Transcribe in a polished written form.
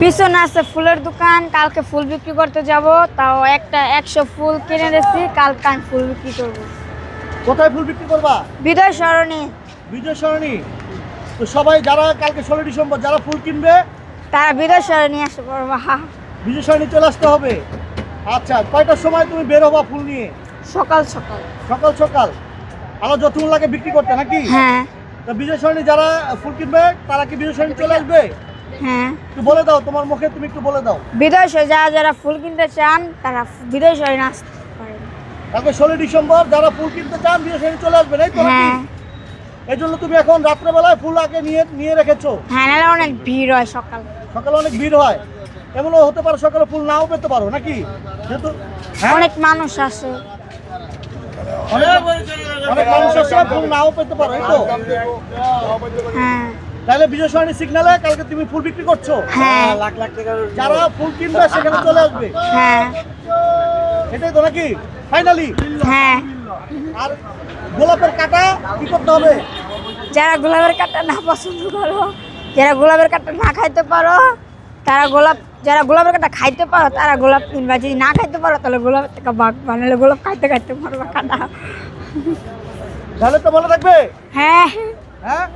পিছনে আছে ফুলের দোকান, কালকে ফুল বিক্রি করতে যাব, তাও একটা 100 ফুল কিনে রেখেছি, কালকে আমি ফুল বিক্রি করব। কোথায় ফুল বিক্রি করবা? বিজয় সরণি। বিজয় সরণি। তো সবাই যারা কালকে 16 ডিসেম্বর যারা ফুল কিনবে তারা বিজয় সরণি আসে পড়বা। বিজয় সরণি চলে আসতে হবে। আচ্ছা, কয়টার সময় তুমি বের হবা ফুল নিয়ে? সকাল সকাল। সকাল সকাল। আরো যতক্ষণ লাগে বিক্রি করতে নাকি? হ্যাঁ তো বিজয় সরণি যারা ফুল কিনবে তারা কি বিজয় সরণি চলে আসবে? হ্যাঁ, একটু বলে দাও, তোমার মুখে তুমি একটু বলে দাও। বিজয় যারা যারা ফুল কিনতে চান তারা বিজয় সরণি আসতে পারেন। কালকে 16 ডিসেম্বর যারা ফুল কিনতে চান বিজয় সরণি চলে আসবে, তাই তো নাকি? হ্যাঁ এই জন্য তুমি এখন রাত্রেবেলায় ফুল আগে নিয়ে রেখেছো। হ্যাঁ, নাহলে অনেক ভিড় হয় সকাল। সকালে অনেক ভিড় হয়, এমনও হতে পারে সকালে ফুল নাও পেতে পারো নাকি? যেহেতু হ্যাঁ, অনেক মানুষ আসে। অনেক মানুষ আসে, ফুল নাও পেতে পারো, এই তো। হ্যাঁ তাহলে বিজয় সরণি সিগন্যালে কালকে তুমি ফুল বিক্রি করছো। হ্যাঁ যারা ফুল কিনবে সেখানে চলে আসবে, হ্যাঁ এটাই তো নাকি ফাইনালি? হ্যাঁ। আর গোলাপের কাটা কি করতে হবে? যারা গোলাপের কাঠটা না পছন্দ করো, যারা গোলাপের কাঠটা না খাইতে পারো তারা যারা গোলাপের কাঠটা খাইতে পারো তারা গোলাপ কিনবা, যদি না খাইতে পারো তাহলে গোলাপের থেকে বাঘ বানালে গোলাপ খাইতে খাইতে পারবা কাটা। তাহলে তো ভালো থাকবে। হ্যাঁ হ্যাঁ